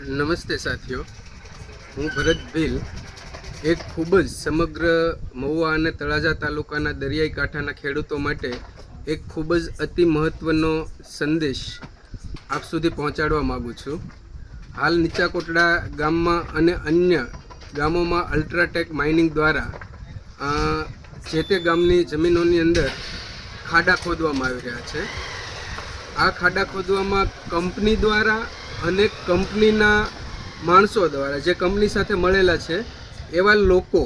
નમસ્તે સાથીઓ, હું ભરત ભીલ એક ખૂબ જ સમગ્ર મહુવા અને તળાજા તાલુકાના દરિયાઈ કાંઠાના ખેડૂતો માટે એક ખૂબ જ અતિ મહત્ત્વનો સંદેશ આપ સુધી પહોંચાડવા માગું છું. હાલ નીચા કોટડા ગામમાં અને અન્ય ગામોમાં અલ્ટ્રાટેક માઇનિંગ દ્વારા જે તે ગામની જમીનોની અંદર ખાડા ખોદવામાં આવી રહ્યા છે. આ ખાડા ખોદવામાં કંપની દ્વારા અને કંપનીના માણસો દ્વારા, જે કંપની સાથે મળેલા છે એવા લોકો,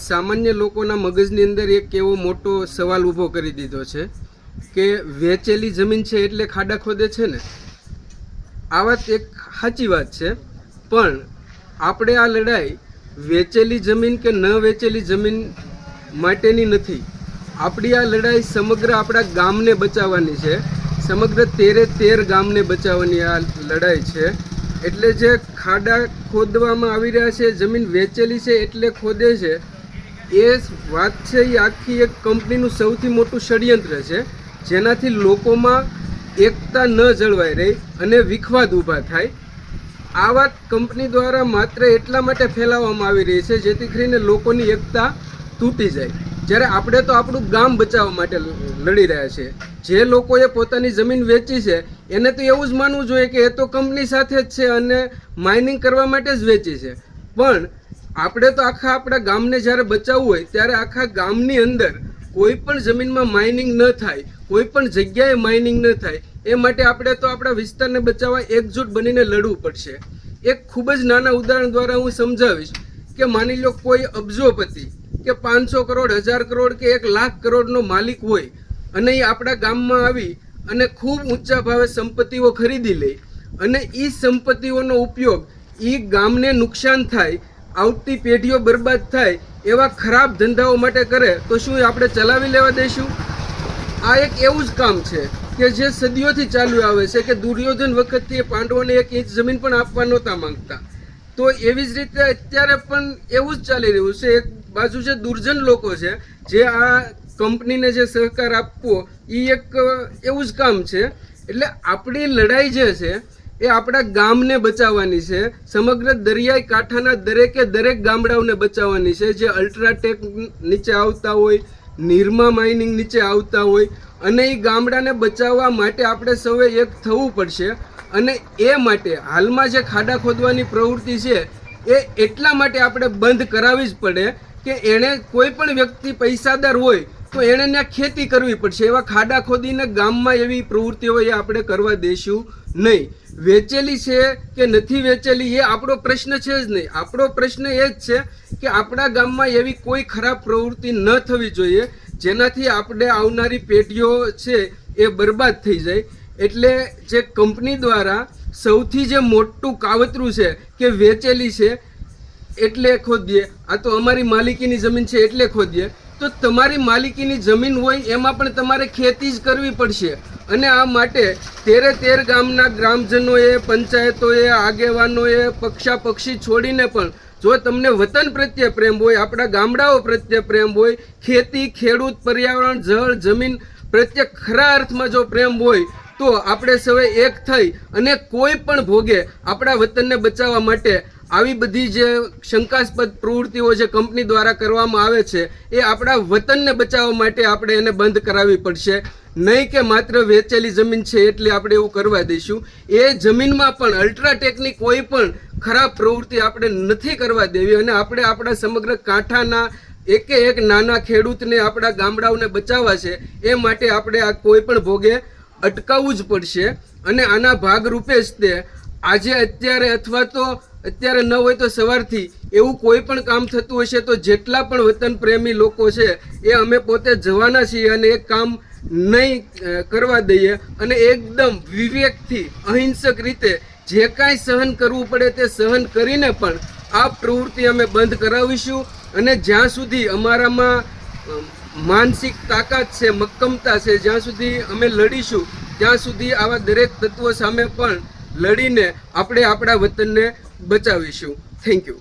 સામાન્ય લોકોના મગજની અંદર એક એવો મોટો સવાલ ઊભો કરી દીધો છે કે વેચેલી જમીન છે એટલે ખાડા ખોદે છે ને. આ વાત એક સાચી વાત છે, પણ આપણે આ લડાઈ વેચેલી જમીન કે ન વેચેલી જમીન માટેની નથી. આપણી આ લડાઈ સમગ્ર આપણા ગામને બચાવવાની છે, સમગ્ર 13 ગામને બચાવવાની આ લડાઈ છે. એટલે જે ખાડા ખોદવામાં આવી રહ્યા છે, જમીન વેચેલી છે એટલે ખોદે છે, એ વાત છે એ આખી એક કંપનીનું સૌથી મોટું ષડયંત્ર છે, જેનાથી લોકોમાં એકતા ન જળવાઈ રહી અને વિખવાદ ઊભા થાય. આ વાત કંપની દ્વારા માત્ર એટલા માટે ફેલાવવામાં આવી રહી છે જેથી કરીને લોકોની એકતા તૂટી જાય, જ્યારે આપણે તો આપણું ગામ બચાવવા માટે લડી રહ્યા છીએ. જે લોકોએ પોતાની જમીન વેચી છે એને તો એવું જ માનવું જોઈએ કે એ તો કંપની સાથે જ છે અને માઇનિંગ કરવા માટે જ વેચી છે, પણ આપણે તો આખા આપણા ગામને જ્યારે બચાવવું હોય ત્યારે આખા ગામની અંદર કોઈ પણ જમીનમાં માઇનિંગ ન થાય, કોઈ પણ જગ્યાએ માઇનિંગ ન થાય, એ માટે આપણે તો આપણા વિસ્તારને બચાવવા એકજૂટ બનીને લડવું પડશે. એક ખૂબ જ નાના ઉદાહરણ દ્વારા હું સમજાવીશ કે માની લો કોઈ અબજોપતિ કે 500 કરોડ, 1000 કરોડ કે 1 લાખ કરોડનો માલિક હોય અને એ આપણા ગામમાં આવી અને ખૂબ ઊંચા ભાવે સંપત્તિઓ ખરીદી લે અને એ સંપત્તિઓનો ઉપયોગ એ ગામને નુકસાન થાય, આવતી પેઢીઓ બરબાદ થાય એવા ખરાબ ધંધાઓ માટે કરે, તો શું આપણે ચલાવી લેવા દઈશું? આ એક એવું જ કામ છે કે જે સદીઓથી ચાલ્યું આવે છે કે દુર્યોધન વખતથી પાંડવોને 1 ઇંચ જમીન પણ આપવા નહોતા માંગતા. તો એવી જ રીતે અત્યારે પણ એવું જ ચાલી રહ્યું છે. એક બાજુ જે દુર્જન લોકો છે જે આ કંપનીને જે સહકાર આપવો એ એક એવું જ કામ છે. એટલે આપણી લડાઈ જે છે એ આપણા ગામને બચાવવાની છે, સમગ્ર દરિયાઈ કાંઠાના દરેક ગામડાઓને બચાવવાની છે, જે અલ્ટ્રાટેક નીચે આવતા હોય, નિરમા માઇનિંગ નીચે આવતા હોય, અને એ ગામડાને બચાવવા માટે આપણે સૌએ એક થવું પડશે. અને એ માટે હાલમાં જે ખાડા ખોદવાની પ્રવૃત્તિ છે એ એટલા માટે આપણે બંધ કરાવવી જ પડે કે એણે કોઈ પણ વ્યક્તિ પૈસાદાર હોય તો એણે ત્યાં ખેતી કરવી પડશે. એવા ખાડા ખોદીને ગામમાં એવી પ્રવૃત્તિઓ એ આપણે કરવા દઈશું નહીં. વેચેલી છે કે નથી વેચેલી એ આપણો પ્રશ્ન છે જ નહીં. આપણો પ્રશ્ન એ જ છે કે આપણા ગામમાં એવી કોઈ ખરાબ પ્રવૃત્તિ ન થવી જોઈએ જેનાથી આપણે આવનારી પેઢીઓ છે એ બરબાદ થઈ જાય. એટલે જે કંપની દ્વારા સૌથી જે મોટું કાવતરું છે કે વેચેલી છે એટલે ખોદીએ, આ તો અમારી માલિકીની જમીન છે એટલે ખોદીએ. તો તમારી માલિકીની જમીન હોય એમાં પણ તમારે ખેતી જ કરવી પડશે. અને આ માટે 13 ગામના ગ્રામજનોએ, પંચાયતોએ, આગેવાનોએ પક્ષી છોડીને પણ જો તમને વતન પ્રત્યે પ્રેમ હોય, આપણા ગામડાઓ પ્રત્યે પ્રેમ હોય, ખેતી, ખેડૂત, પર્યાવરણ, જળ, જમીન પ્રત્યે ખરા અર્થમાં જો પ્રેમ હોય તો આપણે સૌએ એક થઈ અને કોઈ પણ ભોગે આપણા વતનને બચાવવા માટે આવી બધી જે શંકાસ્પદ પ્રવૃત્તિઓ જે કંપની દ્વારા કરવામાં આવે છે એ આપણા વતનને બચાવવા માટે આપણે એને બંધ કરાવવી પડશે. નહીં કે માત્ર વેચેલી જમીન છે એટલે આપણે એવું કરવા દઈશું. એ જમીનમાં પણ અલ્ટ્રાટેકની કોઈ પણ ખરાબ પ્રવૃત્તિ આપણે નથી કરવા દેવી અને આપણે આપણા સમગ્ર કાંઠાના એક નાના ખેડૂતને, આપણા ગામડાઓને બચાવવા છે. એ માટે આપણે આ કોઈ પણ ભોગે અટકાવવું જ પડશે. અને આના ભાગરૂપે જ તે આજે, અત્યારે અથવા તો અત્યારે ન હોય તો સવારથી એવું કોઈ પણ કામ થતું હશે તો જેટલા પણ વતન પ્રેમી લોકો છે એ અમે પોતે જવાના છીએ અને એ કામ નહીં કરવા દઈએ અને એકદમ વિવેકથી, અહિંસક રીતે જે કાંઈ સહન કરવું પડે તે સહન કરીને પણ આ પ્રવૃત્તિ અમે બંધ કરાવીશું. અને જ્યાં સુધી અમારામાં માનસિક તાકાત છે, મક્કમતા છે, જ્યાં સુધી અમે લડીશું ત્યાં સુધી આવા દરેક તત્વો સામે પણ લડીને આપણે આપણા વતનને બચાવીશું. Thank you.